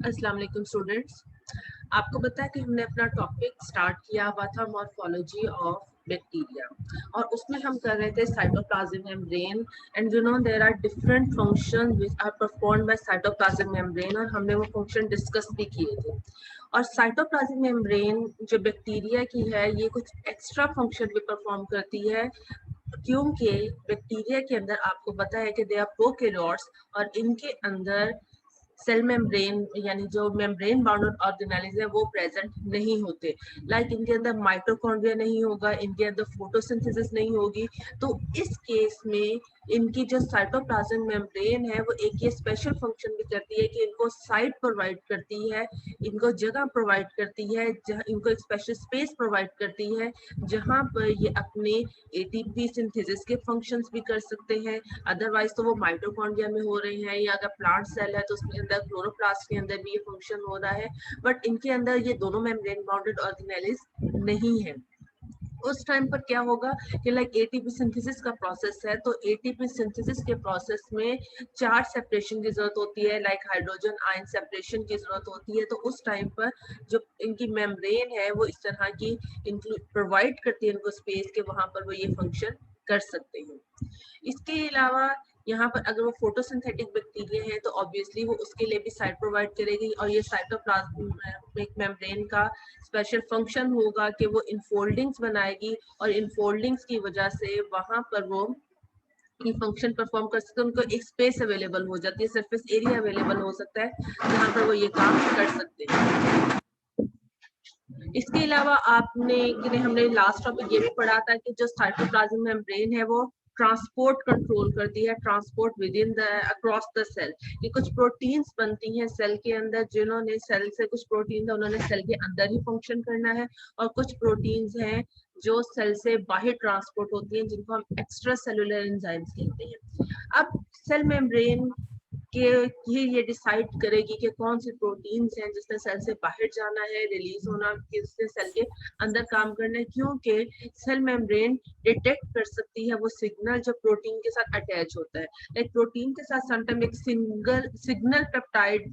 अस्सलाम वालेकुम स्टूडेंट्स। आपको पता है कि हमने अपना टॉपिक स्टार्ट किया हुआ था मॉर्फोलॉजी ऑफ बैक्टीरिया और उसमें हम कर रहे थे cytoplasm membrane and you know there are different functions which are performed by cytoplasm membrane और हमने वो फंक्शन डिस्कस भी किए थे। और साइटोप्लाज्म मेम्ब्रेन जो बैक्टीरिया की है ये कुछ एक्स्ट्रा फंक्शन भी परफॉर्म करती है क्योंकि बैक्टीरिया के अंदर आपको पता है कि दे आर प्रोकैरियोट्स और इनके अंदर सेल मेम्ब्रेन यानी जो मेम्ब्रेन बाउंडेड ऑर्गेनेल्स है वो प्रेजेंट नहीं होते। लाइक इनके अंदर माइटोकॉन्ड्रिया नहीं होगा, इनके अंदर फोटोसिंथेसिस नहीं होगी। तो इस केस में इनकी जो साइटोप्लाज्म मेम्ब्रेन है वो एक ये स्पेशल फंक्शन भी करती है कि इनको साइट प्रोवाइड करती है, इनको जगह प्रोवाइड करती है, जहाँ इनको एक स्पेशल स्पेस प्रोवाइड करती है जहाँ पर ये अपने एटीपी सिंथेसिस के फंक्शंस भी कर सकते हैं। अदरवाइज तो वो माइटोकॉन्ड्रिया में हो रहे हैं या अगर प्लांट सेल है तो उसके अंदर क्लोरोप्लास्ट के अंदर भी ये फंक्शन हो रहा है, बट इनके अंदर ये दोनों मेम्ब्रेन बाउंडेड ऑर्गेनेल्स नहीं है। उस टाइम पर क्या होगा कि लाइक एटीपी सिंथेसिस का प्रोसेस है, तो एटीपी सिंथेसिस के प्रोसेस में चार्ज सेपरेशन की जरूरत होती है, लाइक हाइड्रोजन आयन सेपरेशन की जरूरत होती है। तो उस टाइम पर जो इनकी मेम्ब्रेन है वो इस तरह की इंक्लूड प्रोवाइड करती है इनको स्पेस के, वहां पर वो ये फंक्शन कर सकते हैं। इसके अलावा यहाँ पर अगर वो फोटोसिंथेटिक बैक्टीरिया है तो ऑब्वियसली वो उसके लिए भी साइट प्रोवाइड करेगी और ये साइटोप्लाज्मिक मेम्ब्रेन का स्पेशल फंक्शन होगा कि वो इनफोल्डिंग्स बनाएगी और इनफोल्डिंग्स की वजह से वहां पर वो ये फंक्शन परफॉर्म कर सकते हैं। उनको एक स्पेस अवेलेबल हो जाती है, सरफेस एरिया अवेलेबल हो सकता है जहां पर वो ये काम कर सकते हैं। इसके अलावा आपने कि हमने लास्ट टॉपिक ये भी पढ़ा था कि जो साइटोप्लाज्म मेम्ब्रेन है वो ट्रांसपोर्ट कंट्रोल करती है, transport within the across the cell. ये कुछ प्रोटीन्स बनती हैं सेल के अंदर, जिन्होंने सेल से कुछ प्रोटीन है उन्होंने सेल के अंदर ही फंक्शन करना है, और कुछ प्रोटीन्स हैं जो सेल से बाहर ट्रांसपोर्ट होती हैं जिनको हम एक्स्ट्रा सेलुलर एंजाइम्स कहते हैं। अब सेल मेम्ब्रेन कि ये डिसाइड करेगी कि कौन सी प्रोटीन्स हैं जिसने सेल से बाहर जाना है, रिलीज होना, किसने सेल के अंदर काम करना है, क्योंकि सेल मेम्ब्रेन डिटेक्ट कर सकती है वो सिग्नल जो प्रोटीन के साथ अटैच होता है। लाइक प्रोटीन के साथ समटाइम एक single signal peptide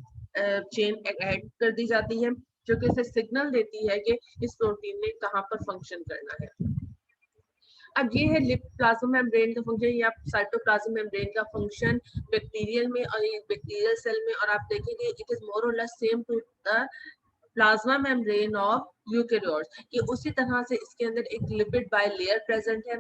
chain add कर दी जाती है जो कि इसे सिग्नल देती है कि इस प्रोटीन ने कहाँ पर फंक्शन करना है। अब ये है लिप प्लाज्मा मेम्ब्रेन का फंक्शन या साइटोप्लाज्म मेम्ब्रेन का फंक्शन बैक्टीरियल में और बैक्टीरियल सेल में, और आप देखेंगे it is more or less same to the plasma membrane of eukaryotes कि उसी तरह से इसके अंदर एक लिपिड बाय लेयर प्रेजेंट है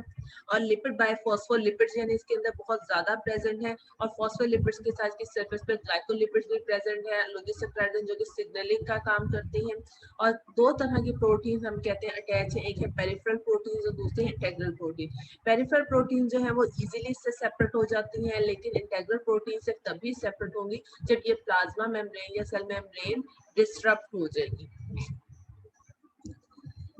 और लिपिड बाय फॉस्फोलिपिड्स यानी इसके अंदर बहुत ज्यादा प्रेजेंट है, और फॉस्फोलिपिड्स के साथ की सरफेस पे ग्लाइकोलिपिड्स भी प्रेजेंट है, लोजिसैकेराइड्स जो कि सिग्नलिंग का काम करती हैं। और दो तरह की प्रोटीन हम कहते हैं अटैच है, एक है पेरिफेरल प्रोटीन और दूसरी है इंटीग्रल प्रोटीन। पेरिफेरल प्रोटीन जो है वो इजीली इससे सेपरेट हो जाती हैं, लेकिन इंटीग्रल प्रोटीन से तभी सेपरेट होंगी जब ये प्लाज्मा मेम्ब्रेन या सेल मेम्ब्रेन डिस्टर्ब हो जाएगी।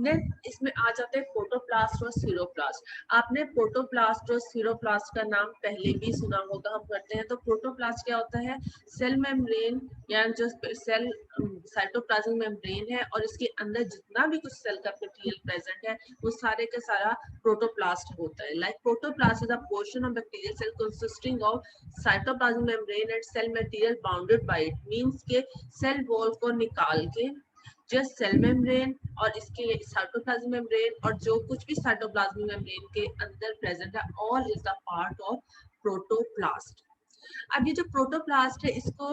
नेक्स्ट इसमें आ जाते हैं प्रोटोप्लास्ट और सीरोप्लास्ट। आपने प्रोटोप्लास्ट और सीरोप्लास्ट का नाम पहले भी सुना होगा, हम करते हैं। तो प्रोटोप्लास्ट क्या होता है? सेल मेम्ब्रेन या जो सेल साइटोप्लाज्म मेम्ब्रेन है और इसके अंदर जितना भी कुछ सेल का मटेरियल प्रेजेंट है वो सारे का सारा प्रोटोप्लास्ट होता है। Like protoplast is a portion of bacterial cell consisting of cytoplasm membrane and cell material bounded by it. Means के सेल वॉल को निकाल के जस्ट सेल मेम्ब्रेन और इसके साइटोप्लाज्म मेम्ब्रेन और जो कुछ भी साइटोप्लाज्म मेम्ब्रेन के अंदर प्रेजेंट है all is the part of protoplast. अब ये जो प्रोटोप्लास्ट है इसको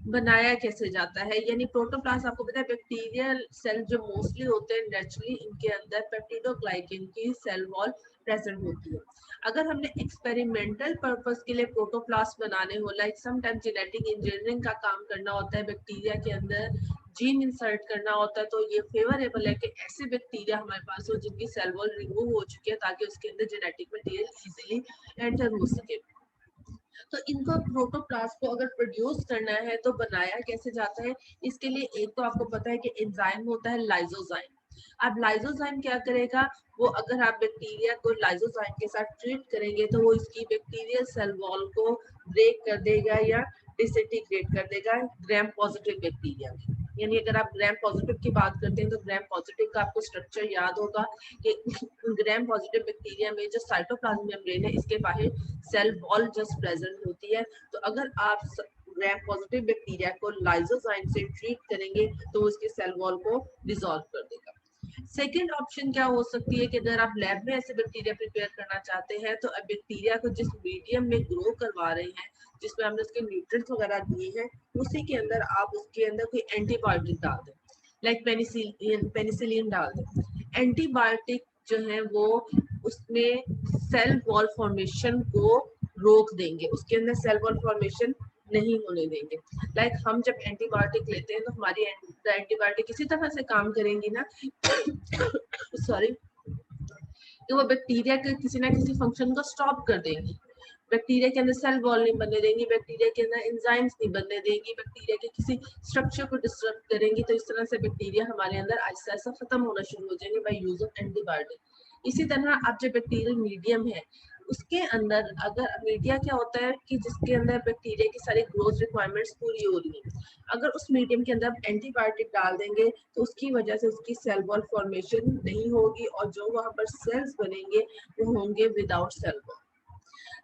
बनाया कैसे जाता है? यानी प्रोटोप्लास्ट आपको पता है बैक्टीरियल सेल जो मोस्टली होते हैं नेचुरली इनके अंदर पेप्टिडोग्लाइकन की सेल वॉल प्रेजेंट होती है। अगर हमने एक्सपेरिमेंटल पर्पस के लिए प्रोटोप्लास्ट बनाने हो, like some time genetic engineering का काम करना होता है, बैक्टीरिया के अंदर जीन इंसर्ट करना होता है, तो ये फेवरेबल है कि ऐसे बैक्टीरिया हमारे पास हो जिनकी सेल वॉल रिमूव हो चुकी है ताकि उसके अंदर जेनेटिक मटेरियल इजीली एंटर हो सके। तो इनको प्रोटोप्लास्ट को अगर प्रोड्यूस करना है तो बनाया कैसे जाता है? इसके लिए एक तो आपको पता है कि एंजाइम होता है लाइजोजाइम। अब लाइजोजाइम क्या करेगा? वो अगर आप बैक्टीरिया को लाइजोजाइम के साथ ट्रीट करेंगे तो वो इसकी बैक्टीरियल सेल वॉल को ब्रेक कर देगा या डिसइंटीग्रेट कर देगा ग्राम पॉजिटिव बैक्टीरिया में। यानी अगर आप ग्राम पॉजिटिव की बात करते हैं तो ग्राम पॉजिटिव का आपको स्ट्रक्चर याद होगा कि ग्राम पॉजिटिव बैक्टीरिया में जो साइटोप्लाज्म मेम्ब्रेन है इसके बाहर सेल वॉल जस्ट प्रेजेंट होती है। तो अगर आप ग्राम पॉजिटिव बैक्टीरिया को लाइसोजाइम से ट्रीट करेंगे तो उसके सेल वॉल को डिसॉल्व कर देगा। सेकेंड ऑप्शन क्या हो सकती है कि अगर आप लैब में ऐसे बैक्टीरिया प्रिपेयर करना चाहते हैं तो अब बैक्टीरिया को जिस मीडियम में ग्रो करवा रहे हैं, जिसमें हमने उसके न्यूट्रिएंट्स वगैरह दिए हैं, उसी के अंदर आप उसके अंदर कोई एंटीबायोटिक डाल दें, लाइक पेनिसिलिन डाल दें। एंटीबायोटिक जो है वो उसमें सेल वॉल फॉर्मेशन को रोक देंगे, उसके अंदर सेल वॉल फॉर्मेशन नहीं होने देंगे। लाइक हम जब एंटीबायोटिक लेते हैं तो हमारी एंटीबायोटिक इसी तरह से काम करेंगी ना सॉरी, कि वो बैक्टीरिया के किसी ना किसी फंक्शन को स्टॉप कर देंगी। बैक्टीरिया के अंदर सेल वॉल नहीं बनने देंगी, बैक्टीरिया के अंदर एंजाइम्स नहीं बनने देंगी, बैक्टीरिया के किसी स्ट्रक्चर को डिस्टर्ब करेंगी। तो इस तरह से बैक्टीरिया हमारे अंदर ऐसा ऐसा खत्म होना शुरू हो जाएंगे बाय यूज ऑफ एंटीबायोटिक। इसी तरह अब जो बैक्टीरियल मीडियम है उसके अंदर अगर मीडिया क्या होता है कि जिसके अंदर बैक्टीरिया की सारी ग्रोथ रिक्वायरमेंट्स पूरी हो रही हैं, अगर उस मीडियम के अंदर एंटीबायोटिक डाल देंगे तो उसकी वजह से उसकी सेल वॉल फॉर्मेशन नहीं होगी और जो वहां पर सेल्स बनेंगे वो होंगे विदाउट सेल वॉल।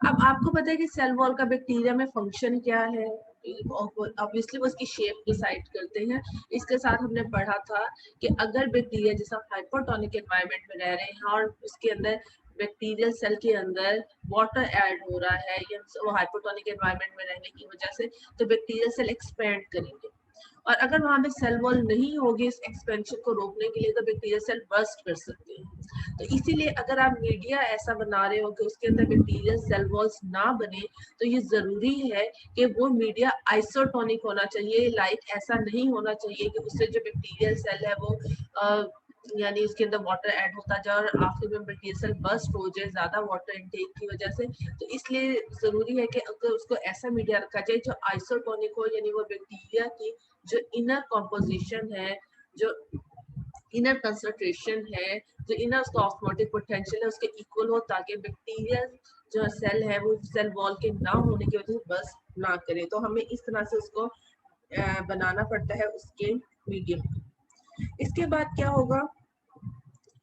अब आपको पता है कि सेल वॉल का बैक्टीरिया में फंक्शन क्या है, ऑब्वियसली वो उसकी शेप डिसाइड करते हैं। इसके साथ हमने पढ़ा था कि अगर बैक्टीरिया जैसा हाइपोटोनिक एनवायरनमेंट में रह रहे हैं और उसके अंदर बैक्टीरियल सेल के अंदर वाटर ऐड हो रहा है या वो हाइपोटोनिक एनवायरनमेंट में रहने की वजह से, तो बैक्टीरियल सेल एक्सपेंड करेंगे। और अगर वहां पे सेल वॉल नहीं होगी इस एक्सपेंशन को रोकने के लिए तो बैक्टीरिया सेल बर्स्ट कर सकते हैं। तो इसीलिए अगर आप मीडिया ऐसा बना रहे हो कि उसके अंदर बैक्टीरियल सेल वॉल्स ना बने तो ये जरूरी है कि वो मीडिया आइसोटोनिक होना चाहिए। लाइक ऐसा नहीं होना चाहिए कि उससे जो बैक्टीरियल सेल है वो यानी उसके अंदर वाटर ऐड होता जाए और आखिर में बैक्टीरियल सेल बर्स्ट हो जाए ज्यादा वाटर इनटेक की वजह से। तो इसलिए जरूरी है कि अगर उसको ऐसा मीडिया रखा जाए जो आइसोटोनिक हो, यानी वो बैक्टीरिया की जो इनर कॉम्पोजिशन है, जो इनर कंसंट्रेशन है, जो इनर उसका ऑस्मोटिक पोटेंशियल है उसके इक्वल हो, ताकि बैक्टीरिया जो सेल है वो सेल वॉल के ना होने की वजह से बस ना करे। तो हमें इस तरह से उसको बनाना पड़ता है उसके मीडियम। इसके बाद क्या होगा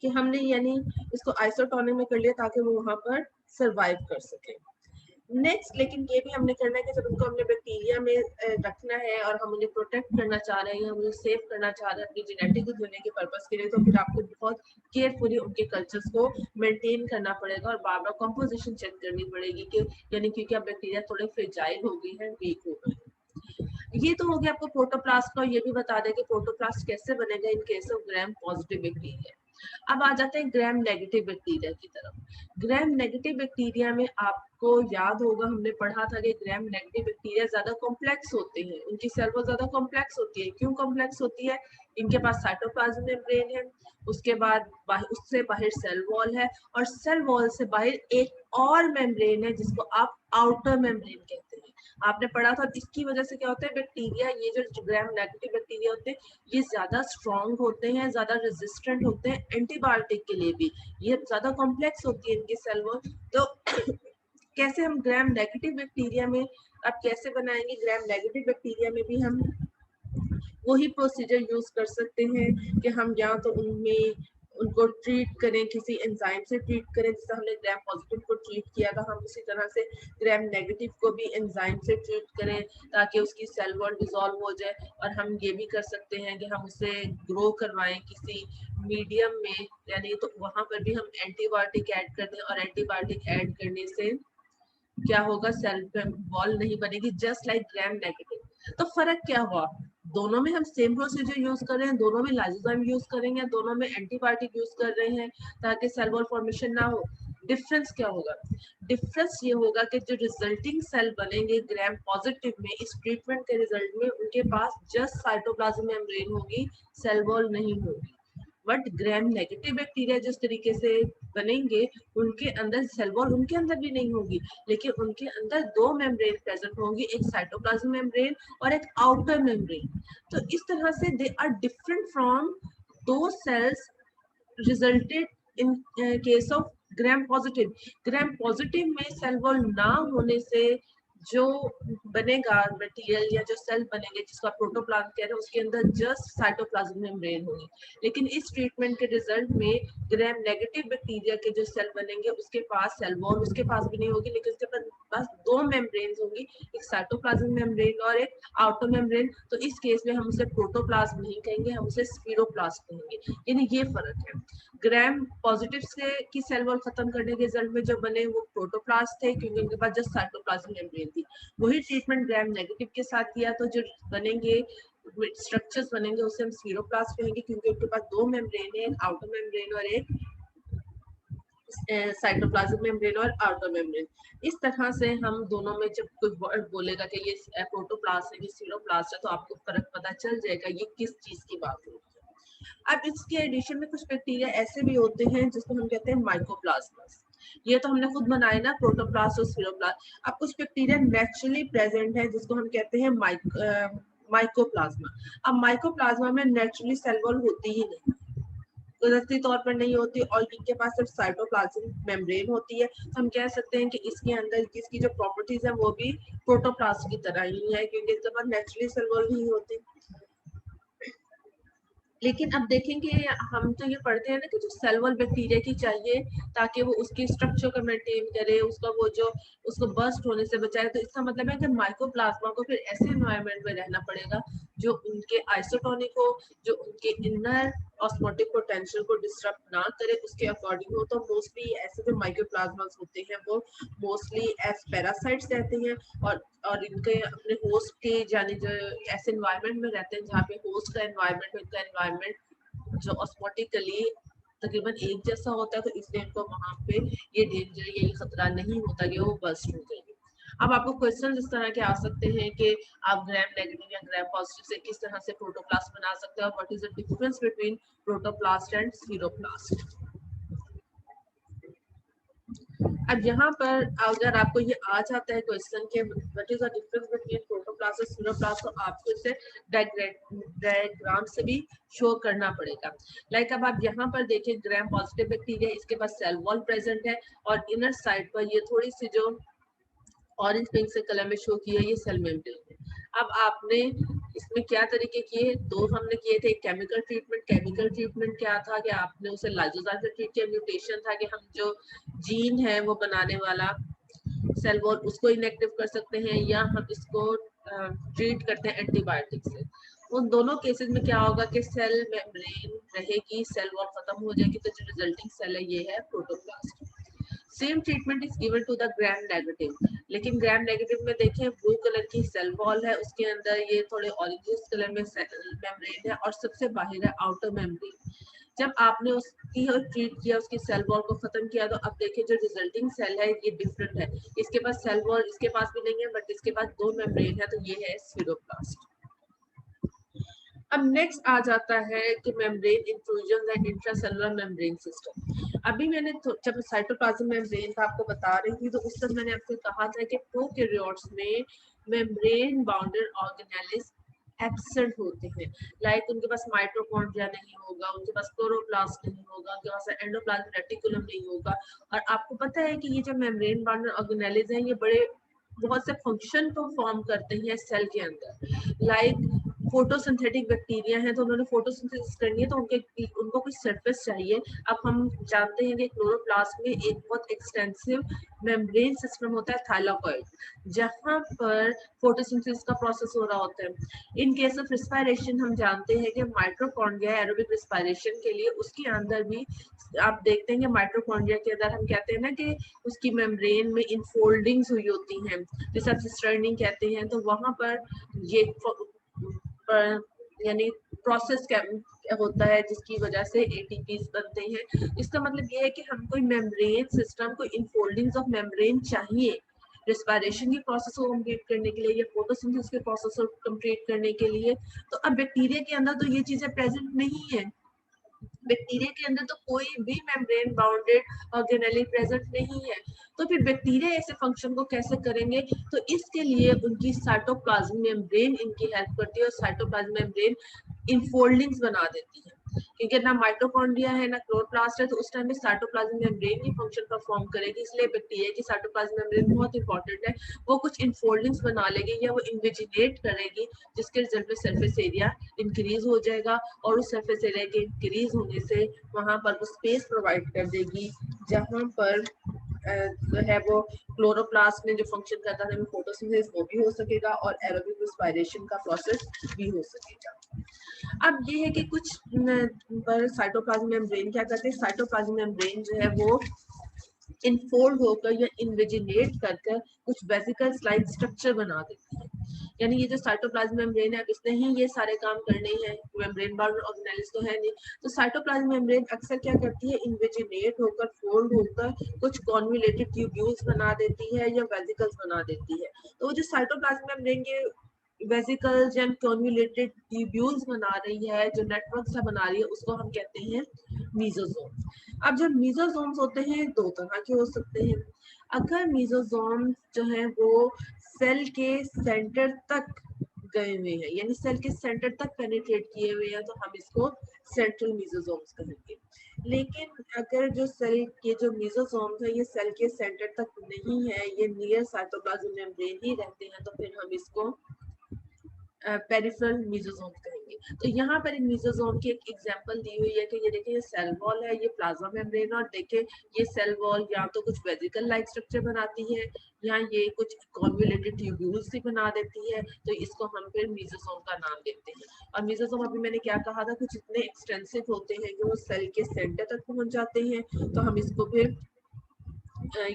कि हमने यानी इसको आइसोटोनिक में कर लिया ताकि वो वहां पर सरवाइव कर सके। नेक्स्ट लेकिन ये भी हमने करना है कि जब उनको हमने बैक्टीरिया में रखना है और हम उन्हें प्रोटेक्ट करना चाह रहे हैं, हम उन्हें सेव करना चाह रहे हैं अपनी जेनेटिक को देने के पर्पस के लिए, तो फिर आपको बहुत केयरफुली उनके कल्चर्स को मेंटेन करना पड़ेगा और बार बार कॉम्पोजिशन चेक करनी पड़ेगी कि यानी क्योंकि अब बैक्टीरिया थोड़े फ्रेजाइल हो गए हैं, वीक हो गए। ये तो हो गया आपको प्रोटोप्लास्ट का। ये भी बता दें कि प्रोटोप्लास्ट कैसे बनेगा इन case of gram positive bacteria. अब आ जाते हैं ग्राम नेगेटिव बैक्टीरिया की तरफ। ग्राम नेगेटिव बैक्टीरिया में आपको याद होगा हमने पढ़ा था कि ग्राम नेगेटिव बैक्टीरिया ज्यादा कॉम्प्लेक्स होते हैं, उनकी सेल वॉल ज्यादा कॉम्प्लेक्स होती है। क्यों कॉम्प्लेक्स होती है? इनके पास साइटोप्लाज्म मेम्ब्रेन है, उसके बाद उससे बाहर सेल वॉल है और सेल वॉल से बाहर एक और मेम्ब्रेन है जिसको आप आउटर मेम्ब्रेन कहते हैं। आपने पढ़ा था। इसकी वजह से क्या होता है, बैक्टीरिया ये जो ग्राम नेगेटिव बैक्टीरिया होते हैं ये ज्यादा स्ट्रॉन्ग होते हैं, ज्यादा रेजिस्टेंट होते हैं एंटीबायोटिक के लिए भी, ये ज्यादा कॉम्प्लेक्स होती है इनकी सेल वॉल। तो कैसे हम ग्राम नेगेटिव बैक्टीरिया में अब कैसे बनाएंगे? ग्राम नेगेटिव बैक्टीरिया में भी हम वही प्रोसीजर यूज कर सकते हैं कि हम या तो उनमें उनको ट्रीट करें, किसी एंजाइम से ट्रीट करें, जैसे हमने ग्राम पॉजिटिव को ट्रीट किया था, हम उसी तरह से ग्राम नेगेटिव को भी एंजाइम से ट्रीट करें ताकि उसकी सेल वॉल डिसॉल्व हो जाए। और हम ये भी कर सकते हैं कि हम उसे ग्रो करवाएं किसी मीडियम में, यानी तो वहां पर भी हम एंटीबायोटिक ऐड कर दें और एंटीबायोटिक ऐड करने से क्या होगा, सेल वॉल नहीं बनेगी, जस्ट लाइक ग्राम नेगेटिव। तो फर्क क्या हुआ? दोनों में हम सेम प्रोसीजर यूज कर रहे हैं, दोनों में लाइसोजाइम यूज करेंगे, दोनों में एंटीबायोटिक यूज कर रहे हैं ताकि सेल वॉल फॉर्मेशन ना हो। डिफरेंस क्या होगा? डिफरेंस ये होगा कि जो रिजल्टिंग सेल बनेंगे ग्राम पॉजिटिव में इस ट्रीटमेंट के रिजल्ट में, उनके पास जस्ट साइटोप्लाज्म मेम्ब्रेन होगी, सेल वॉल नहीं होगी। बट ग्राम नेगेटिव बैक्टीरिया जिस तरीके से बनेंगे उनके अंदर सेल वॉल उनके अंदर भी नहीं होगी, लेकिन उनके अंदर दो मेम्ब्रेन प्रेजेंट होंगी, एक साइटोप्लाज्म मेम्ब्रेन और एक आउटर मेम्ब्रेन। तो इस तरह से दे आर डिफरेंट फ्रॉम दो cells resulted in case of gram positive. Gram positive में सेल वॉल ना होने से जो बनेगा मटेरियल या जो सेल बनेंगे जिसको आप प्रोटोप्लाज्म कह रहे हैं, उसके अंदर जस्ट साइटोप्लाज्म मेम्ब्रेन होगी। लेकिन इस ट्रीटमेंट के रिजल्ट में ग्राम नेगेटिव बैक्टीरिया के जो सेल बनेंगे उसके पास सेल वॉल उसके पास भी नहीं होगी, लेकिन उसके पास दो मेम्ब्रेन होंगी, एक साइटोप्लाज्म मेम्ब्रेन और एक आउटर मेम्ब्रेन। तो इस केस में हम उसे प्रोटोप्लाज्म नहीं कहेंगे, हम उसे स्फीरोप्लास्ट कहेंगे। यानी ये फर्क है। ग्राम पॉजिटिव से की सेल वॉल खत्म करने के रिजल्ट में जो बने वो प्रोटोप्लास्ट थे, क्योंकि उनके पास जस्ट साइटोप्लाज्म मेम्ब्रेन थी। वही ट्रीटमेंट ग्राम नेगेटिव के साथ किया तो जो बनेंगे स्ट्रक्चर्स बनेंगे उसे हम स्फीरोप्लास्ट कहेंगे, क्योंकि उनके पास दो मेम्ब्रेन है, एक आउटर मेम्ब्रेन और एक साइटोप्लाज्म मेम्ब्रेन और आउटर मेम्ब्रेन। इस तरह से हम दोनों में जब कोई वर्ड बोलेगा कि ये प्रोटोप्लास्ट है, ये स्फीरोप्लास्ट है, तो आपको फर्क पता चल जाएगा ये किस चीज की बात हो रही है। अब इसके एडिशन में कुछ बैक्टीरिया ऐसे भी होते हैं जिसको हम कहते हैं माइकोप्लाज्मास। ये तो हमने खुद बनाए ना, प्रोटोप्लास्ट और स्फीरोप्लास्ट। अब कुछ बैक्टीरिया नेचुरली प्रेजेंट है जिसको हम कहते हैं माइकोप्लाज्मा। अब माइकोप्लाज्मा में नेचुरली सेल वॉल होती ही नहीं, कुदरती तौर पर नहीं होती, और इनके पास सिर्फ साइटोप्लाज्म मेम्ब्रेन होती है। तो हम कह सकते हैं कि इसके अंदर इसकी जो प्रॉपर्टीज है वो भी प्रोटोप्लास्ट की तरह ही है, क्योंकि इसके पास नेचुरली सेल वॉल नहीं होती। लेकिन अब देखेंगे हम तो ये पढ़ते हैं ना कि जो सेल वॉल बैक्टीरिया की चाहिए ताकि वो उसकी स्ट्रक्चर को मेंटेन करे, उसका वो जो उसको बर्स्ट होने से बचाए। तो इसका मतलब है कि माइकोप्लाज्मा को फिर ऐसे एनवायरनमेंट में रहना पड़ेगा जो उनके आइसोटोनिक हो, जो उनके इनर ऑस्मोटिक पोटेंशियल को डिस्टर्ब ना करे, उसके अकॉर्डिंग हो। तो मोस्टली ऐसे जो माइकोप्लाज्मास होते हैं वो मोस्टली एज पैरासाइट्स रहते हैं, और इनके अपने होस्ट के यानी जो ऐसे एनवायरनमेंट में रहते हैं जहाँ पे होस्ट का एनवायरनमेंट इनका एनवायरनमेंट जो ऑस्मोटिकली तकरीबन एक जैसा होता है, तो इसलिए इनको वहां पे ये डेंजर ये खतरा नहीं होता कि वो बस्ट हो जाएंगे। अब आपको क्वेश्चन इस तरह के आ सकते हैं कि आप ग्राम नेगेटिव या ग्राम पॉजिटिव से किस तरह से प्रोटोप्लास्ट बना सकते हैं, what is the difference between protoplast and spheroplast. अब यहाँ पर अगर आपको ये आ जाता है क्वेश्चन के what is the difference between protoplast और स्फीरोप्लास्ट, तो आपको इसे डायग्राम से भी शो करना पड़ेगा। लाइक अब आप यहाँ पर देखिए ग्राम पॉजिटिव बैक्टीरिया, इसके पास सेल वॉल प्रेजेंट है, और इनर साइड पर ये थोड़ी सी जो ऑरेंज पिंक से कलर में शो किया ये सेल मेम्ब्रेन है। अब आपने इसमें क्या तरीके किए, दो हमने किए थे। केमिकल ट्रीटमेंट, केमिकल ट्रीटमेंट क्या था कि आपने उसे लाइसोजाइम से ट्रीट किया, म्यूटेशन था कि हम जो जीन है वो बनाने वाला सेल वॉल उसको इनएक्टिव कर सकते हैं, या हम इसको ट्रीट करते हैं एंटीबायोटिक से। उन दोनों केसेस में क्या होगा कि सेल मेम्ब्रेन रहेगी, सेल वॉल खत्म हो जाएगी, तो जो रिजल्टिंग सेल है ये है protoplast. Same treatment is given to the gram negative, लेकिन ग्राम नेगेटिव में देखें ब्लू कलर की सेल वॉल है, उसके अंदर ये थोड़े ऑरेंजिश कलर में मेम्ब्रेन है, और सबसे बाहर है आउटर मेम्ब्रेन। जब आपने उसकी ट्रीट किया, उसकी सेल वॉल को खत्म किया, तो अब देखिए जो रिजल्टिंग सेल है ये डिफरेंट है। इसके पास सेल वॉल इसके पास भी नहीं है, बट इसके पास दो मेम्ब्रेन है, तो ये है स्फीरोप्लास्ट। अब नेक्स्ट आ जाता है कि membrane intrusion and intracellular membrane system. अभी मैंने जब साइटोप्लाज्म मेम्ब्रेन का आपको बता रही थी तो उस समय मैंने आपसे कहा था कि प्रोकैरियोट्स में मेम्ब्रेन बाउंडेड ऑर्गेनेल्स एब्सेंट होते हैं। लाइक उनके पास माइटोकॉन्ड्रिया नहीं होगा, उनके पास क्लोरोप्लास्ट नहीं होगा, उनके पास एंडोप्लाज्मिक रेटिकुलम नहीं होगा। और आपको पता है कि ये जो मेम्ब्रेन बाउंडेड ऑर्गेनेल्स हैं ये बड़े बहुत से फंक्शन को फॉर्म करते हैं सेल के अंदर। लाइक फोटोसिंथेटिक बैक्टीरिया हैं, तो उन्होंने फोटोसिंथेसिस करनी है, तो उनको कुछ सरफेस चाहिए। अब हम जानते हैं कि क्लोरोप्लास्ट में एक बहुत एक्सटेंसिव मेम्ब्रेन सिस्टम होता है थाइलाकॉइड, जहां पर फोटोसिंथेसिस का प्रोसेस हो रहा होता है। इन केस ऑफ रिस्पायरेशन हम जानते हैं कि माइटोकॉन्ड्रिया एरोबिक रिस्पायरेशन के लिए उसके अंदर भी आप देखते हैं कि माइटोकॉन्ड्रिया के अंदर हम कहते हैं ना कि उसकी मेम्ब्रेन में इनफोल्डिंग्स हुई होती हैं, जैसे आप सिस्टर्निंग कहते हैं, तो वहां पर ये यानी प्रोसेस होता है जिसकी वजह से एटीपीज बनते हैं। इसका मतलब ये है कि हमको मेम्ब्रेन सिस्टम को इनफोल्डिंग्स ऑफ मेम्ब्रेन चाहिए रेस्पिरेशन की प्रोसेस को कंप्लीट करने के लिए या फोटोसिंथेसिस के प्रोसेस को कंप्लीट करने के लिए। तो अब बैक्टीरिया के अंदर तो ये चीजें प्रेजेंट नहीं है, बैक्टीरिया के अंदर तो कोई भी मेम्ब्रेन बाउंडेड ऑर्गेनेली प्रेजेंट नहीं है। तो फिर बैक्टीरिया ऐसे फंक्शन को कैसे करेंगे, तो इसके लिए उनकी साइटोप्लाज्म मेम्ब्रेन इनकी हेल्प करती है, और साइटोप्लाज्म मेम्ब्रेन इनफोल्डिंग्स बना देती है। क्योंकि ना माइटोकॉन्ड्रिया है ना क्लोरोप्लास्ट है, तो उस टाइम में साइटोप्लाज्मिक मेम्ब्रेन की फंक्शन परफॉर्म करेगी। इसलिए बैक्टीरिया की साइटोप्लाज्मिक मेम्ब्रेन बहुत इंपॉर्टेंट है। वो कुछ इनफोल्डिंग्स बना लेगी या वो इन्विजिनेट करेगी, जिसके रिजल्ट में सरफेस एरिया इंक्रीज हो जाएगा, और उस सरफेस एरिया के इंक्रीज होने से वहां पर वो स्पेस प्रोवाइड कर देगी जहां पर जो है वो क्लोरोप्लास्ट में जो फंक्शन करता है फोटोसिंथेसिस वो भी हो सकेगा और एरोबिक रेस्पिरेशन का प्रोसेस भी हो सकेगा। अब ये है कि कुछ पर साइटोप्लाज्म मेम्ब्रेन क्या करते हैं, साइटोप्लाज्म मेम्ब्रेन जो है वो इनफोल्ड होकर या इन्विजिनेट कर कुछ वेसिकल लाइक स्ट्रक्चर बना देती है। यानी ये जो साइटोप्लाज्म मेम्ब्रेन है, इसने ही ये सारे काम करने हैं, मेम्ब्रेन बाउंड ऑर्गेनेल्स तो है नहीं। तो साइटोप्लाज्म मेम्ब्रेन अक्सर क्या करती है, इन्विजिनेट होकर फोल्ड होकर कुछ कॉन्वुलेटेड ट्यूब्यूल्स बना देती है या वेसिकल्स बना देती है। तो वो जो साइटोप्लाज्म मेम्ब्रेन के वेसिकल्स एंड कॉन्वुलेटेड ट्यूब्यूल्स बना रही है, जो नेटवर्क सा बना रही है, उसको हम कहते हैं मीसोसोम। अब जब मीसोसोम्स होते हैं दो तरह के हो सकते हैं। अगर मीसोसोम जो है वो सेल के सेंटर तक गए हुए हैं, यानी सेल के सेंटर तक पेनिट्रेट किए हुए हैं, तो हम इसको सेंट्रल मीसोसोम्स कहेंगे। लेकिन अगर जो सेल के जो मीसोसोम्स है ये सेल के सेंटर तक नहीं है, ये नियर साइटोप्लाज्म मेम्ब्रेन ही रहते हैं, तो फिर हम इसको पेरिफेरल मीसोसोम कहेंगे। तो यहाँ पर इन मीसोसोम की एक एग्जांपल दी हुई है कि ये देखिए ये सेल वॉल है, ये प्लाज्मा मेम्ब्रेन, और देखिए ये सेल वॉल या तो कुछ वेसिकल लाइक स्ट्रक्चर बनाती है या ये कुछ कॉन्वुलेटेड ट्यूब्यूल्स भी बना देती है, तो इसको हम फिर मीसोसोम का नाम देते हैं। और मीसोसोम अभी मैंने क्या कहा था, कुछ इतने एक्सटेंसिव होते हैं कि वो सेल के सेंटर तक पहुंच जाते हैं, तो हम इसको फिर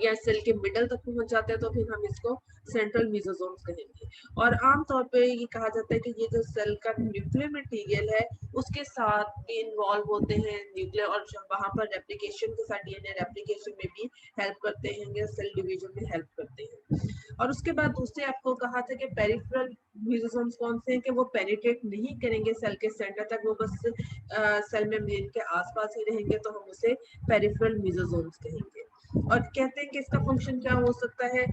या सेल के मिडल तक पहुंच जाते हैं, तो फिर हम इसको सेंट्रल मीसोसोम्स कहेंगे। और आमतौर पे ये कहा जाता है कि ये जो सेल का न्यूक्लियर मटेरियल है उसके साथ भी इन्वॉल्व होते हैं न्यूक्लियर, और वहां पर रेप्लिकेशन के साथ डीएनए रेप्लिकेशन में भी हेल्प करते हैं या सेल डिवीजन में हेल्प करते हैं। और उसके बाद दूसरे आपको कहा था कि पेरिफेरल मीसोसोम्स कौन से हैं, कि वो पेनिट्रेट नहीं करेंगे सेल के सेंटर तक, वो बस सेल मेम्ब्रेन के आसपास ही रहेंगे, तो हम उसे पेरिफेरल मीसोसोम्स कहेंगे। और कहते हैं कि इसका फंक्शन क्या हो सकता है,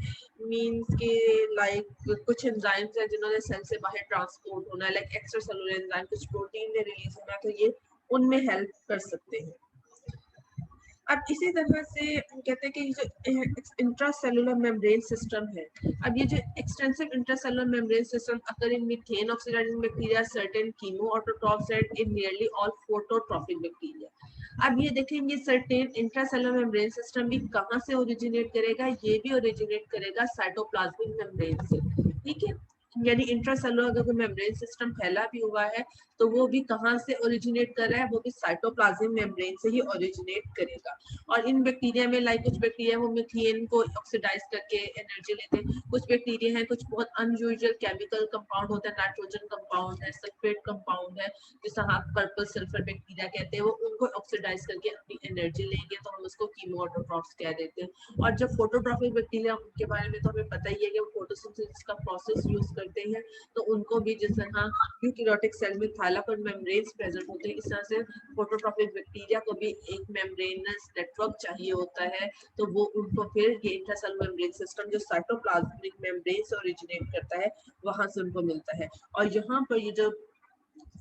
मींस के लाइक कुछ एंजाइम्स हैं जिन्होंने सेल से बाहर ट्रांसपोर्ट होना है, लाइक एक्स्ट्रा सेलुलर एंजाइम, कुछ प्रोटीन ने रिलीज होना है, तो ये उनमें हेल्प कर सकते हैं। अब इसी तरह से कहते हैं कि ये जो इंट्रासेलुलर मेम्ब्रेन सिस्टम है, अब ये जो extensive intracellular membrane system occur in methane oxidising bacteria, certain chemoautotrophs and in nearly all phototrophic bacteria. अब ये देखेंगे सर्टेन इंट्रासेलुलर मेम्ब्रेन सिस्टम भी कहाँ से ओरिजिनेट करेगा, ये भी ओरिजिनेट करेगा साइटोप्लाज्मिक मेम्ब्रेन से। ठीक है, यानी इंट्रासेलुलर अगर कोई मेम्ब्रेन सिस्टम फैला भी हुआ है तो वो भी कहाँ से ओरिजिनेट कर रहा है, वो भी साइटोप्लाज्मिक मेम्ब्रेन से ही ओरिजिनेट करेगा। और इन बैक्टीरिया में लाइक कुछ बैक्टीरिया वो मीथेन को ऑक्सीडाइज करके एनर्जी लेते हैं, कुछ बैक्टीरिया हैं कुछ बहुत अनयूजुअल केमिकल कंपाउंड होता है, नाइट्रोजन कंपाउंड है, सल्फेट कंपाउंड है, जिसे हम पर्पल सल्फर बैक्टीरिया कहते हैं, वो उनको ऑक्सीडाइज करके अपनी एनर्जी लेंगे, तो हम उसको कीमोऑटोट्रॉफ्स कह देते हैं। और जब फोटोट्रॉफिक बैक्टीरिया, उनके बारे में तो हमें पता ही है कि वो फोटोसिंथेसिस का प्रोसेस यूज करते हैं, तो उनको भी जिस तरह यूकैरियोटिक सेल में थाइलाकोइड मेम्ब्रेन्स प्रेजेंट होते हैं, इस तरह से फोटोट्रॉफिक बैक्टीरिया को भी एक मेम्ब्रेनस नेटवर्क चाहिए होता है, तो वो उनको फिर ये इंट्रासेलुलर मेम्ब्रेन सिस्टम जो साइटोप्लाज्मिक मेम्ब्रेन से ओरिजिनेट करता है वहां से उनको मिलता है। और यहाँ पर ये जो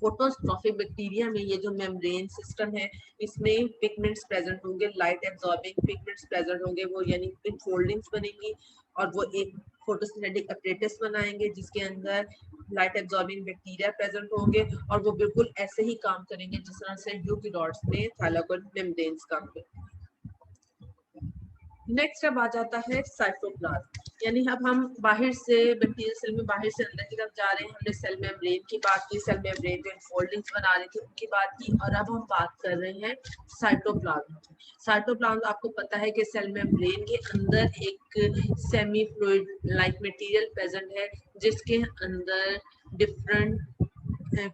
फोटोट्रॉफिक बैक्टीरिया में ये जो मेम्ब्रेन सिस्टम है, इसमें पिगमेंट्स प्रेजेंट होंगे, लाइट एब्जॉर्बिंग पिगमेंट्स प्रेजेंट होंगे, वो यानी फोल्डिंग्स बनेंगी, और वो एक फोटोसिंथेटिक अपरेटस बनाएंगे जिसके अंदर लाइट एब्जॉर्बिंग बैक्टीरिया प्रेजेंट होंगे, और वो बिल्कुल ऐसे ही काम करेंगे जिस तरह से यूकैरियोट्स में थाइलाकोइड मेम्ब्रेन्स काम करते हैं। नेक्स्ट अब आ जाता है साइटोप्लाज्म, यानी अब हम बाहर से बैक्टीरियल सेल में बाहर से अंदर की तरफ जा रहे हैं। हमने सेल मेम्ब्रेन की बात की, सेल मेम्ब्रेन जो फोल्डिंग्स बना रही थी उनकी बात की, और अब हम बात कर रहे हैं साइटोप्लाज्म की। साइटोप्लाज्म आपको पता है कि सेल मेम्ब्रेन के अंदर एक semi fluid like material present है, जिसके अंदर डिफरेंट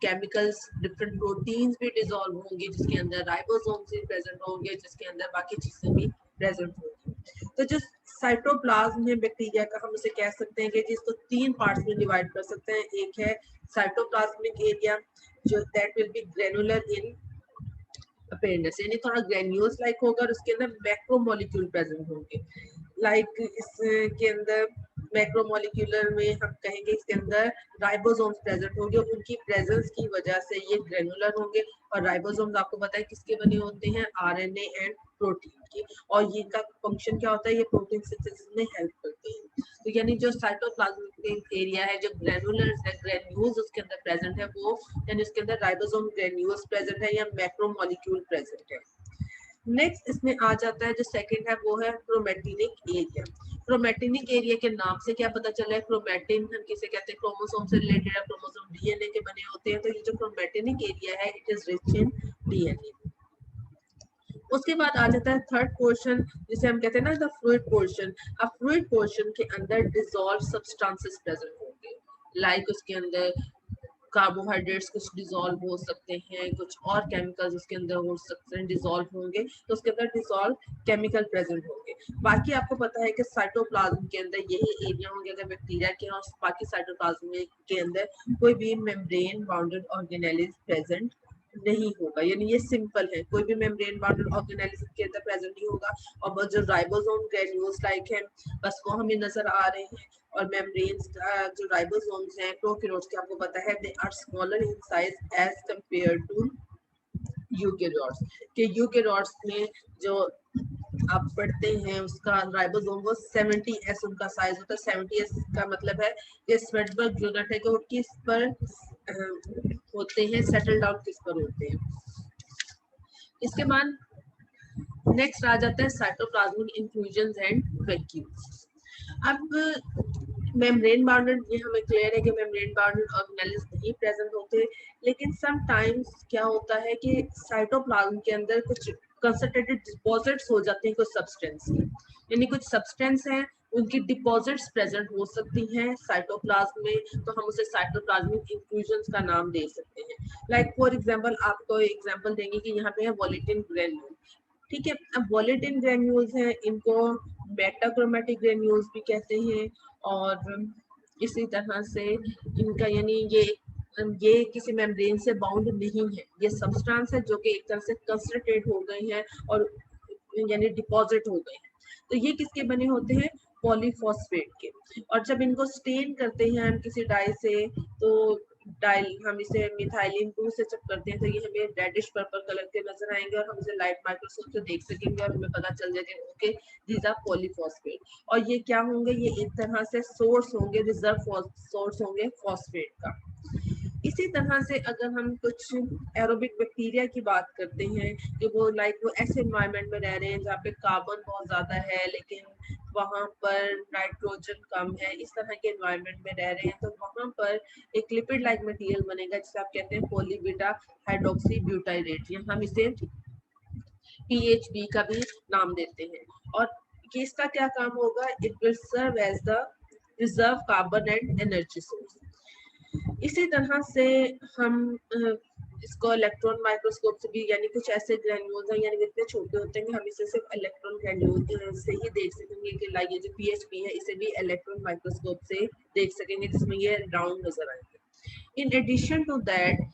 केमिकल्स, डिफरेंट प्रोटीन्स भी डिसॉल्व होंगे, जिसके अंदर राइबोसोम्स भी प्रेजेंट होंगे, जिसके अंदर बाकी चीजें भी प्रेजेंट होंगी। तो जो साइटोप्लाज्म है बैक्टीरिया का, हम उसे कह सकते हैं कि जिसको तीन पार्ट्स में डिवाइड कर सकते हैं। एक है साइटोप्लाज्मिक एरिया जो that will be granular in appearance, यानी थोड़ा ग्रेन्यूल्स लाइक होगा, और उसके अंदर मैक्रोमोलेक्यूल प्रेजेंट होंगे। लाइक इसके अंदर मैक्रोमोलिक्यूलर में हम कहेंगे इसके अंदर राइबोसोम्स प्रेजेंट होंगे, उनकी प्रेजेंस की वजह से ये ग्रेनुलर होंगे। और राइबोसोम्स आपको पता है किसके बने होते हैं, आरएनए एंड प्रोटीन की, और ये इनका फंक्शन क्या होता है, ये प्रोटीन सिंथेसिस में हेल्प करते हैं। तो यानी जो साइटोप्लाज्मिक एरिया है, जो ग्रेनुलर्स है, ग्रेन्यूल्स उसके अंदर प्रेजेंट है, वो यानी उसके अंदर राइबोसोम ग्रेन्यूल्स प्रेजेंट है या मैक्रोमोलिक्यूल प्रेजेंट है। नेक्स्ट इसमें आ जाता है जो सेकंड है वो है क्रोमेटिनिक एरिया। क्रोमेटिनिक एरिया के नाम से क्या पता चला है, क्रोमेटिन हम किसे कहते हैं, क्रोमोसोम से रिलेटेड है, क्रोमोसोम डीएनए के बने होते हैं। तो ये जो क्रोमेटिनिक एरिया है it is rich in DNA. उसके बाद आ जाता है थर्ड पोर्शन जिसे हम कहते हैं ना द फ्लूइड पोर्शन। अब फ्लूइड पोर्शन के अंदर डिसॉल्व सब्सटेंसेस प्रेजेंट होंगे, लाइक उसके अंदर कार्बोहाइड्रेट्स कुछ डिसॉल्व हो सकते हैं, कुछ और केमिकल्स उसके अंदर हो सकते हैं डिसॉल्व होंगे, तो उसके अंदर डिसॉल्व केमिकल प्रेजेंट होंगे। बाकी आपको पता है कि साइटोप्लाज्म के अंदर यही एरिया होंगे अगर बैक्टीरिया के, और बाकी साइटोप्लाज्म के अंदर कोई भी मेम्ब्रेन बाउंडेड ऑर्गेनेलिज प्रेजेंट नहीं होगा। यानी ये सिंपल है, कोई भी मेम्ब्रेन बाउंडेड ऑर्गेनेलिज के अंदर प्रेजेंट नहीं होगा। और बस जो राइबोसोम ग्रेन्यूल्स लाइक है बस वो हमें नजर आ रहे हैं। और मेम्ब्रेन्स जो राइबोसोम्स हैं प्रोकैरियोट्स के, आपको पता है they are smaller in size as compare to eukaryotes. के यूकेरियोट्स में जो आप पढ़ते हैं उसका राइबोसोम वो 70s उनका साइज होता है। 70s का मतलब है ये स्वेटबर्ग यूनिट है कि वो किस पर होते हैं, सेटल डाउन किस पर होते हैं। इसके बाद नेक्स्ट आ जाता है साइटोप्लाज्मिक इंफ्यूजन्स एंड वैक्यूल्स। अब मेम्ब्रेन बाउंडेड ये हमें क्लियर है कि मेम्ब्रेन बाउंडेड ऑर्गेनेल्स नहीं प्रेजेंट होते, लेकिन सम टाइम्स क्या होता है कि साइटोप्लाज्म के अंदर कुछ कंसंट्रेटेड डिपॉजिट्स हो जाते हैं कुछ सब्सटेंस की, यानी कुछ सब्सटेंस है उनकी डिपॉजिट्स प्रेजेंट हो सकती हैं साइटोप्लाज्म में, तो हम उसे साइटोप्लाज्मिक इंफ्यूजन्स का नाम दे सकते हैं। लाइक फॉर एग्जांपल आपको एग्जांपल देंगे कि यहाँ पे है वोलेटिन ग्रेन्यूल, ठीक है। अब वोलेटिन ग्रेन्यूल्स हैं, इनको मेटाक्रोमेटिक ग्रेन्यूल्स भी कहते हैं। और इसी तरह से इनका यानी ये किसी मेम्ब्रेन से बाउंड नहीं है, ये सब्सटेंस है जो कि एक तरह से कंसंट्रेट हो गए हैं और यानी डिपॉजिट हो गए हैं। तो ये किसके बने होते हैं, पॉलीफॉस्फेट के। और जब इनको स्टेन करते हैं हम किसी डाई से, तो डाइल हम इसे मिथाइलिन 2 से चेक करते हैं तो ये हमें रेडिश पर्पल कलर के नजर आएंगे और हम इसे लाइट माइक्रोस्कोप से देख सकेंगे और हमें पता चल जाएगा ओके दीज आर पॉलीफॉस्फेट। और ये क्या होंगे, ये एक तरह से सोर्स होंगे, रिजर्व सोर्स होंगे फॉस्फेट का। इसी तरह से अगर हम कुछ एरोबिक बैक्टीरिया की बात करते हैं कि वो ऐसे एनवायरनमेंट में रह रहे हैं जहाँ पे कार्बन बहुत ज्यादा है लेकिन वहां पर नाइट्रोजन कम है, इस तरह के एनवायरनमेंट में रह रहे हैं, तो वहां पर एक लिपिड लाइक मटेरियल बनेगा जिसे आप कहते हैं पॉलीबीटा हाइड्रोक्सी ब्यूटाइरेट, या हम इसे PHB का भी नाम देते हैं। और इसका क्या काम होगा, it will serve as the reserve carbon and energy source. इसी तरह से हम इसको इलेक्ट्रॉन माइक्रोस्कोप से भी, यानी कुछ ऐसे ग्रेन्यूल्स हैं यानी इतने छोटे होते हैं कि हम इसे सिर्फ इलेक्ट्रॉन ग्रेन्यूल से ही देख सकेंगे कि लाइक ये जो PHB है इसे भी इलेक्ट्रॉन माइक्रोस्कोप से देख सकेंगे जिसमें ये राउंड नजर आएंगे। इन एडिशन टू दैट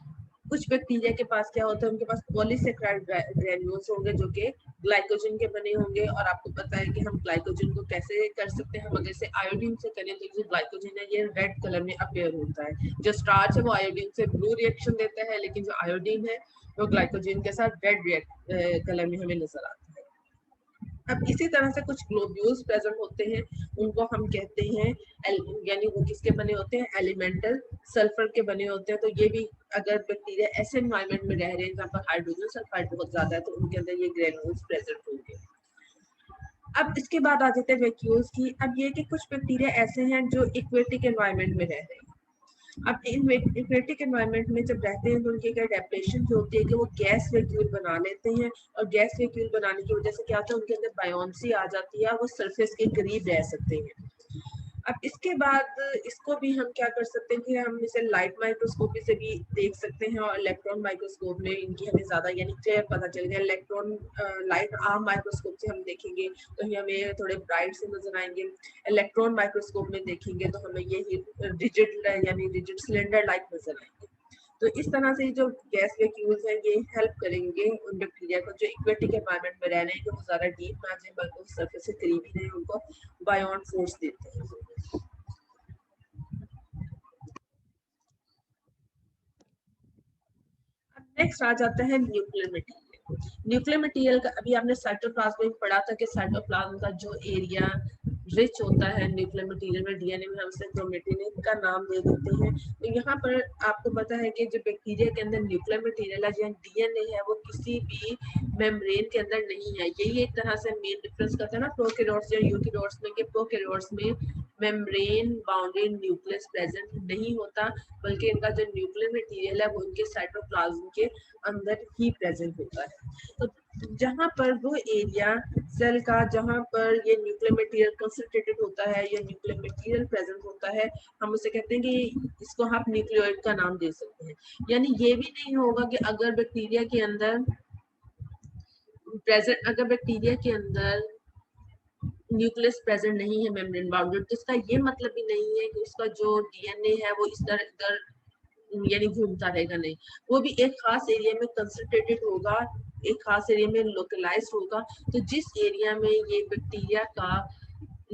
कुछ बैक्टीरिया के पास क्या होता है, उनके पास पॉलीसेकेराइड ग्रेन्यूल्स होंगे जो कि ग्लाइकोजन के बने होंगे। और आपको पता है कि हम ग्लाइकोजन को कैसे कर सकते हैं, हम अगर से आयोडीन से करें तो जो ग्लाइकोजन है ये रेड कलर में अपीयर होता है। जो स्टार्च है वो आयोडीन से ब्लू रिएक्शन देता है, लेकिन जो आयोडीन है वो ग्लाइकोजन के साथ रेड कलर में हमें नजर आता है। अब इसी तरह से कुछ ग्लोब्यूल्स प्रेजेंट होते हैं, उनको हम कहते हैं यानी वो किसके बने होते हैं, एलिमेंटल सल्फर के बने होते हैं। तो ये भी अगर बैक्टीरिया ऐसे एनवायरनमेंट में रह रहे हैं जहाँ पर हाइड्रोजन सल्फाइड बहुत ज्यादा है तो उनके अंदर ये ग्रेन्यूल्स प्रेजेंट होंगे। अब इसके बाद आ जाते हैं वैक्यूल्स की। अब ये कि कुछ बैक्टीरिया ऐसे हैं जो इक्वेटिक एनवायरनमेंट में रह रहे हैं। अब इन इक्वेटिक एनवायरनमेंट में जब रहते हैं तो उनकी एक एडेप्टेशन जो होती है कि वो गैस वैक्यूल बना लेते हैं, और गैस वैक्यूल बनाने की वजह से क्या होता है उनके अंदर बायोन्सी आ जाती है, वो सरफेस के करीब रह सकते हैं। अब इसके बाद इसको भी हम क्या कर सकते हैं कि हम इसे लाइट माइक्रोस्कोपी से भी देख सकते हैं, और इलेक्ट्रॉन माइक्रोस्कोप में इनकी हमें ज्यादा यानी क्लियर पता चलेगा। इलेक्ट्रॉन लाइट आर्म माइक्रोस्कोप से हम देखेंगे तो हमें थोड़े ब्राइट से नजर आएंगे, इलेक्ट्रॉन माइक्रोस्कोप में देखेंगे तो हमें ये रिजिड यानी रिजिड सिलेंडर लाइक नजर आएंगे। तो इस तरह से जो गैस वैक्यूल्स हैं ये हेल्प करेंगे उन बैक्टीरिया को जो एक्वेटिक एनवायरनमेंट में रह रहे हैं कि वो ज़्यादा डीप ना जाए बल्कि सरफेस से करीब ही रहे, उनको बायोन फोर्स देते हैं। नेक्स्ट आ जाता है न्यूक्लियर मटेरियल। न्यूक्लियर मटेरियल का अभी आपने साइटोप्लाज्म में पढ़ा था कि साइटोप्लाज्म का जो एरिया रिच होता है न्यूक्लियर मटेरियल में, डीएनए में हम उसे क्रोमेटिन का नाम दे देते हैं। तो यहाँ पर आपको पता है कि जो बैक्टीरिया के अंदर न्यूक्लियर मटेरियल है, जो डीएनए है, वो किसी भी मेम्ब्रेन के अंदर नहीं है। यही एक तरह से मेन डिफरेंस करता है ना प्रोकैरियोट्स या यूकैरियोट्स में, कि प्रोकैरियोट्स में मेम्ब्रेन बाउंडेड न्यूक्लियस प्रेजेंट नहीं होता, बल्कि इनका जो न्यूक्लियर मटेरियल है वो इनके साइटोप्लाज्म के अंदर ही प्रेजेंट होता है। तो जहाँ पर वो एरिया सेल का जहाँ पर ये न्यूक्लियर मटेरियल कंसंट्रेटेड होता है या न्यूक्लियर मटेरियल प्रेजेंट होता है, हम उसे कहते हैं कि इसको आप न्यूक्लियोइड का नाम दे सकते हैं। यानी ये भी नहीं होगा कि अगर बैक्टीरिया के अंदर न्यूक्लियस प्रेजेंट नहीं है मेम्ब्रेन बाउंडेड, तो इसका ये मतलब भी नहीं है कि उसका जो डीएनए है वो इधर इधर यानी घूमता रहेगा, नहीं, वो भी एक खास एरिया में कंसंट्रेटेड होगा, एक खास एरिया में लोकलाइज होगा। तो जिस एरिया में ये बैक्टीरिया का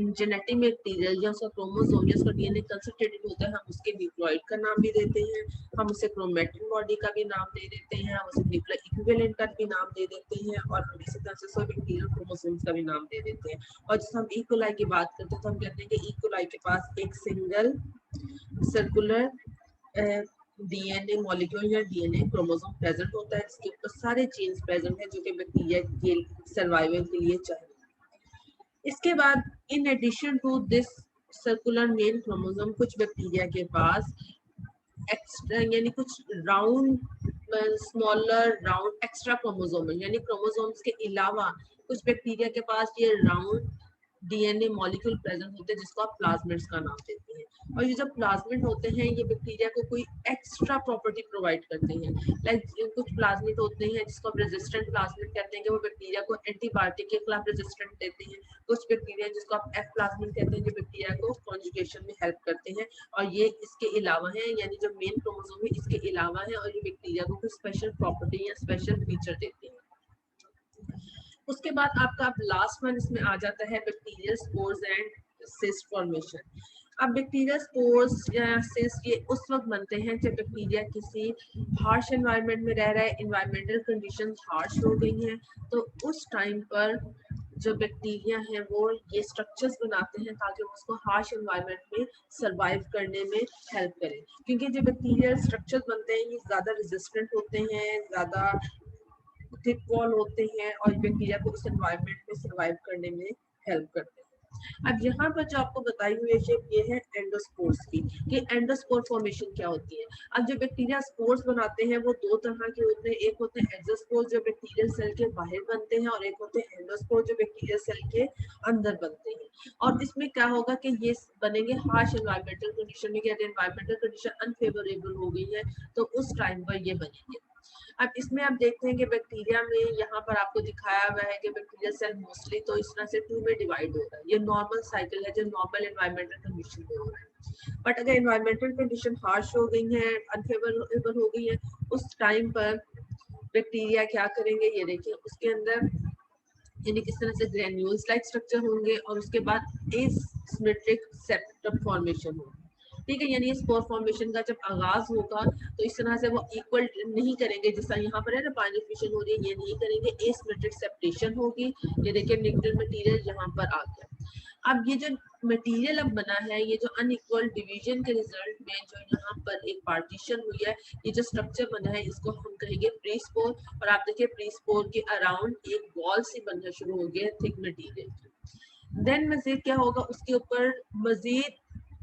जेनेटिक मटेरियल या उसका क्रोमोसोम या उसका डीएनए कंसंट्रेटेड होता है, हम उसके न्यूक्लियोइड का नाम भी देते हैं, हम उसे क्रोमैटिन बॉडी का भी नाम दे देते हैं, हम उसे न्यूक्लियर इक्विवेलेंट का भी नाम दे देते हैं, और हम इसी तरह से बैक्टीरियल क्रोमोसोम्स का भी नाम दे देते हैं। और जब हम ई कोलाई की बात करते हैं तो हम कहते हैं कि ई कोलाई के पास एक सिंगल सर्कुलर डीएनए मॉलिक्यूल या डीएनए क्रोमोसोम प्रेजेंट होता है, जिसके ऊपर सारे जीन्स प्रेजेंट है जो कि बैक्टीरिया के सर्वाइवल के लिए चाहिए। इसके बाद in addition to this circular main chromosome, कुछ बैक्टीरिया के पास एक्स्ट्रा यानी कुछ round smaller round extra chromosome, यानी क्रोमोसोम्स के अलावा कुछ बैक्टीरिया के पास ये राउंड डीएनए मॉलिक्यूल प्रेजेंट होते हैं, जिसको आप प्लाज्मिड्स का नाम देते हैं। और ये जो प्लाज्मिड होते हैं ये बैक्टीरिया को कोई एक्स्ट्रा प्रॉपर्टी प्रोवाइड करते हैं। लाइक कुछ प्लाज्मिड होते हैं जिसको आप रेजिस्टेंट प्लाज्मिड कहते हैं कि वो बैक्टीरिया को एंटीबायोटिक के खिलाफ रेजिस्टेंट देते हैं। कुछ बैक्टीरिया जिसको आप एफ प्लाज्मिड कहते हैं जो बैक्टीरिया को कॉन्जुगेशन में हेल्प करते हैं, और ये इसके अलावा है, यानी जो मेन क्रोमोसोम है इसके अलावा है, और ये बैक्टीरिया को कुछ स्पेशल प्रॉपर्टी या स्पेशल फीचर देते हैं। उसके बाद आपका लास्ट वन इसमें आ जाता है bacterial spores and cyst formation. अब बैक्टीरियल स्पोर्स या सिस्ट ये उस वक्त बनते हैं जब बैक्टीरिया किसी हार्श एनवायरनमेंट में रह रहा है, एनवायरमेंटल कंडीशंस हार्श हो गई हैं, तो उस टाइम पर जो बैक्टीरिया हैं वो ये स्ट्रक्चर्स बनाते हैं ताकि वो उसको हार्श एनवायरनमेंट में सर्वाइव करने में हेल्प करें। क्योंकि जो बैक्टीरियल स्ट्रक्चर्स बनते हैं ये ज़्यादा रेजिस्टेंट होते हैं, ज़्यादा थिक वॉल होते हैं, और बैक्टीरिया को उस एनवायरनमेंट में सर्वाइव करने में हेल्प करते हैं। अब यहाँ पर जो आपको बताई हुई शेप ये है एंडोस्पोर्स की, कि एंडोस्पोर फॉर्मेशन क्या होती है। अब जो बैक्टीरिया स्पोर्स बनाते हैं वो दो तरह के होते हैं, एक होते हैं एक्सोस्पोर जो बैक्टीरियल सेल के बाहर बनते हैं, और एक होते हैं एंडोस्पोर जो बैक्टीरियल सेल के अंदर बनते हैं। और इसमें क्या होगा कि ये बनेंगे हार्श एनवायरमेंटल कंडीशन में, अगर एनवायरमेंटल कंडीशन अनफेवरेबल हो गई है तो उस टाइम पर ये बनेंगे। अब इसमें आप देखते हैं कि बैक्टीरिया में यहाँ पर आपको दिखाया हुआ है कि बैक्टीरिया सेल मोस्टली तो इस तरह से 2 में डिवाइड होता है। ये नॉर्मल साइकिल है जो नॉर्मल एनवायरमेंटल कंडीशन में हो रहा है। बट अगर एनवायरमेंटल कंडीशन हार्श हो गई है, अनफेवरेबल हो गई है, उस टाइम पर बैक्टीरिया क्या करेंगे, ये देखिए उसके अंदर यानी किस तरह से ग्रेन्यूल्स लाइक स्ट्रक्चर होंगे, और उसके बाद एसिमेट्रिक सेप्टम फॉर्मेशन होगा। ठीक है, यानी ये स्पोर फॉर्मेशन का जब आगाज होगा तो इस तरह से वो इक्वल नहीं करेंगे, जिस तरह यहाँ पर है ना पानी फिशन हो रही है, ये नहीं करेंगे, एसिमेट्रिक सेप्टेशन होगी। ये देखिए न्यूक्लियर मटेरियल यहाँ पर आ गया। अब ये जो मटेरियल अब बना है, ये जो अनइक्वल डिवीजन के रिजल्ट में जो यहाँ पर एक पार्टीशन हुई है, ये जो स्ट्रक्चर बना है इसको हम कहेंगे प्री स्पोर। और आप देखिए प्री स्पोर के अराउंड एक बॉल सी बनना शुरू हो गया थिक मटेरियल। देन मजीद क्या होगा, उसके ऊपर मजीद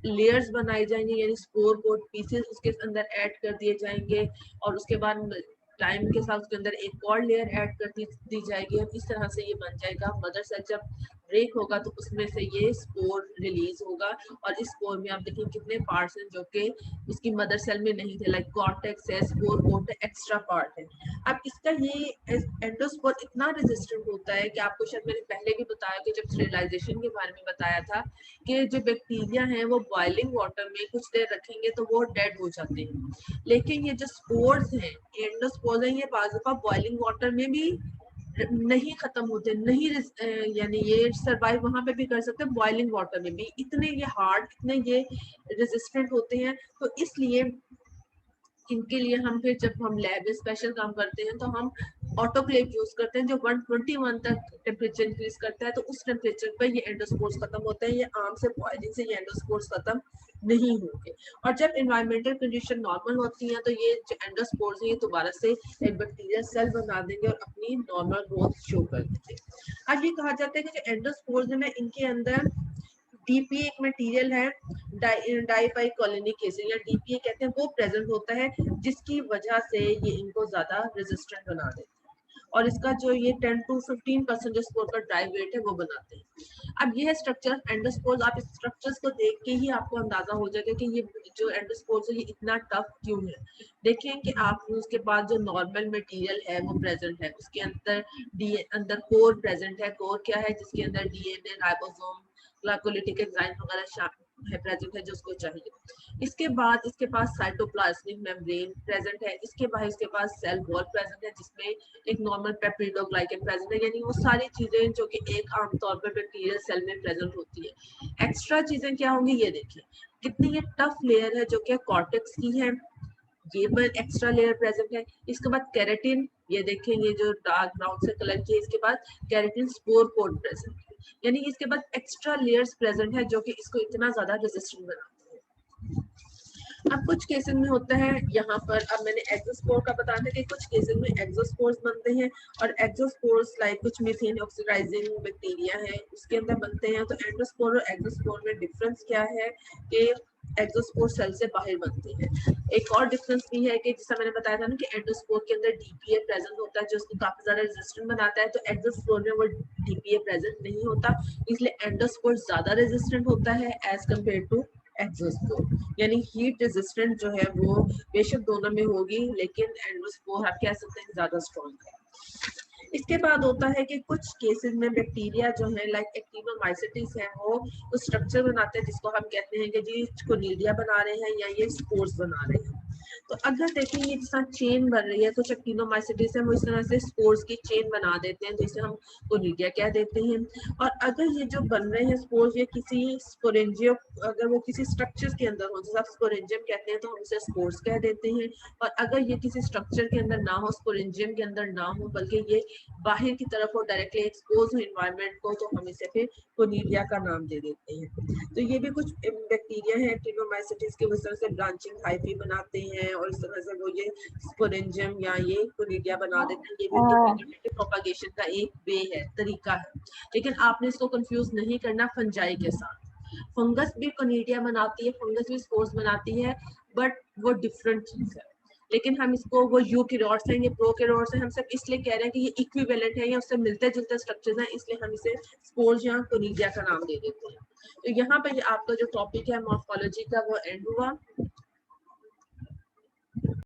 लेयर्स बनाए जाएंगे, यानी स्पोर कोट पीसेस उसके अंदर ऐड कर दिए जाएंगे, और उसके बाद टाइम के साथ उसके अंदर एक और लेयर ऐड कर दी जाएगी। अब इस तरह से ये बन जाएगा मदर सेल। जब ब्रेक होगा तो उसमें से ये स्पोर रिलीज होगा, और इस स्पोर में आप देखिए कितने पार्ट्स हैं जो कि उसकी मदर सेल में नहीं थे, लाइक कॉर्टेक्स है, स्पोर कोट है, एक्स्ट्रा पार्ट है। अब इसका ये एंडोस्पोर इतना रेजिस्टेंट होता है कि आपको शायद मैंने पहले भी बताया कि जब स्टेरिलाइजेशन के बारे में बताया था कि जो बैक्टीरिया हैं वो बॉइलिंग वाटर में कुछ देर रखेंगे तो वो डेड हो जाते हैं, लेकिन ये जो स्पोर्स हैं, एंडोस्पोर्स हैं, ये बाजू का बॉइलिंग वाटर में भी नहीं खत्म होते, नहीं यानी ये सरवाइव वहां पे भी कर सकते हैं, बॉइलिंग वाटर में भी। इतने ये हार्ड, इतने ये रेजिस्टेंट होते हैं, तो इसलिए इनके लिए हम फिर जब हम लैब में स्पेशल काम करते हैं तो हम ऑटोक्लेव यूज करते हैं जो 121 तक टेम्परेचर इंक्रीज करता है, तो उस टेम्परेचर पर ये एंडोस्पोर्स खत्म होते हैं। ये आम से बॉइलिंग से ये एंडोस्पोर्स खत्म नहीं होंगे, और जब एनवायरमेंटल कंडीशन नॉर्मल होती हैं तो ये जो एंडोस्पोर्स हैं ये दोबारा से एक बैक्टीरिया सेल बना देंगे और अपनी नॉर्मल ग्रोथ शो कर देंगे। अब ये कहा जाता है कि जो एंडोस्पोर्स हैं इनके अंदर डीपीए एक मटेरियल है, डाइपाइकोलिनिक एसिड या डीपीए कहते हैं, वो प्रेजेंट होता है जिसकी वजह से ये इनको ज्यादा रेजिस्टेंट बना देते हैं, और इसका जो ये 10 to 15% जो स्पोर का ड्राई वेट है वो बनाते हैं। अब ये है स्ट्रक्चर एंडोस्पोर्स। आप इस स्ट्रक्चर्स को देख के ही आपको अंदाजा हो जाएगा कि ये जो एंडोस्पोर्स है ये इतना टफ क्यों है। देखें कि आप उसके पास जो नॉर्मल मटेरियल है वो प्रेजेंट है, उसके अंदर कोर प्रेजेंट है। कोर क्या है? जिसके अंदर डीएनए, राइबोसोम, ग्लाइकोलिटिक एंजाइम वगैरह है प्रेजेंट है जो उसको चाहिए। इसके बाद इसके पास साइटोप्लाज्मिक मेम्ब्रेन प्रेजेंट है, इसके बाद इसके पास सेल वॉल प्रेजेंट है जिसमें एक नॉर्मल पेप्टिडोग्लाइकन प्रेजेंट है, यानी वो सारी चीजें जो कि एक आमतौर पर बैक्टीरियल सेल में प्रेजेंट होती है। एक्स्ट्रा चीजें क्या होंगी ये देखिए, कितनी ये टफ लेयर है जो कि कॉर्टेक्स की है, ये पर एक्स्ट्रा लेयर प्रेजेंट है। इसके बाद केराटिन, ये देखें ये जो डार्क ब्राउन से कलर की है, इसके बाद केराटिन स्पोर कोड प्रेजेंट है, यानी इसके बाद एक्स्ट्रा लेयर्स प्रेजेंट है जो कि इसको इतना ज्यादा रेजिस्टेंट बनाते हैं। अब कुछ केसेस में होता है यहाँ पर, अब मैंने एक्सोस्पोर का बताया था कि कुछ केसेस में एक्सोस्पोर्स बनते हैं, और एक्सोस्पोर्स लाइक कुछ मीथेन ऑक्सीडाइजिंग बैक्टीरिया है उसके अंदर बनते हैं। तो एंडोस्पोर और एक्सोस्पोर में डिफरेंस क्या है कि एक्सोस्पोर सेल से बाहर बनते हैं। एक और डिफरेंस भी है कि जैसा मैंने बताया था ना कि एंडोस्पोर के अंदर डीपीए प्रेजेंट होता है जो उसको काफी ज्यादा रेजिस्टेंट बनाता है, तो एक्सोस्पोर में वो डीपीए प्रेजेंट नहीं होता, इसलिए एंडोस्पोर ज्यादा रेजिस्टेंट होता है एज कम्पेयर टू एक्सोस्पोर। यानी हीट रेजिस्टेंट जो है वो बेशक दोनों में होगी, लेकिन एंडोस्पोर आप कह सकते हैं ज्यादा स्ट्रॉन्ग है। इसके बाद होता है कि कुछ केसेस में बैक्टीरिया जो है लाइक एक्टिनोमाइसीट्स है वो स्ट्रक्चर बनाते हैं जिसको हम कहते हैं कि जी कोनिडिया बना रहे हैं या ये स्पोर्स बना रहे हैं। तो अगर देखेंगे जिस तरह चेन बन रही है, कुछ एक्टिनोमाइसीट्स है वो इस तरह से स्पोर्स की चेन बना देते हैं, जिसे हम कोनिडिया कह देते हैं। और अगर ये जो बन रहे हैं स्पोर्स ये किसी स्पोरेंजियम, अगर वो किसी स्ट्रक्चर के अंदर हो जैसे आप स्पोरेंजियम कहते हैं तो हम उसे स्पोर्स कह देते हैं। और अगर ये किसी स्ट्रक्चर के अंदर ना हो, स्पोरेंजियम के अंदर ना हो, बल्कि ये बाहर की तरफ हो, डायरेक्टली एक्सपोज हो इन्वायरमेंट को, तो हम इसे फिर कोनिडिया का नाम दे देते हैं। तो ये भी कुछ बैक्टीरिया है एक्टिनोमाइसीट्स के, उस तरह से ब्रांचिंग हाइफी बनाते हैं और इस तरह से वो ये स्पोरेंजियम या ये कोनिडिया बना देते हैं। ये भी उनकी प्रोपागेशन का एक वे है, तरीका है। लेकिन आपने इसको कंफ्यूज नहीं करना फंजाई के साथ। फंगस भी कोनिडिया बनाती है, फंगस भी स्पोर्स बनाती है, बट वो डिफरेंट चीज है। लेकिन हम इसको वो यूकैरियोट्स हैं, ये प्रोकैरियोट्स हैं, हम सब इसलिए कह रहे हैं कि ये इक्विवेलेंट है या उससे मिलते जुलते स्ट्रक्चर्स हैं, इसलिए हम इसे स्पोर्स या कोनिडिया का नाम दे देते हैं। तो यहाँ पे आपका जो टॉपिक है मॉर्फोलॉजी का वो एंड हुआ।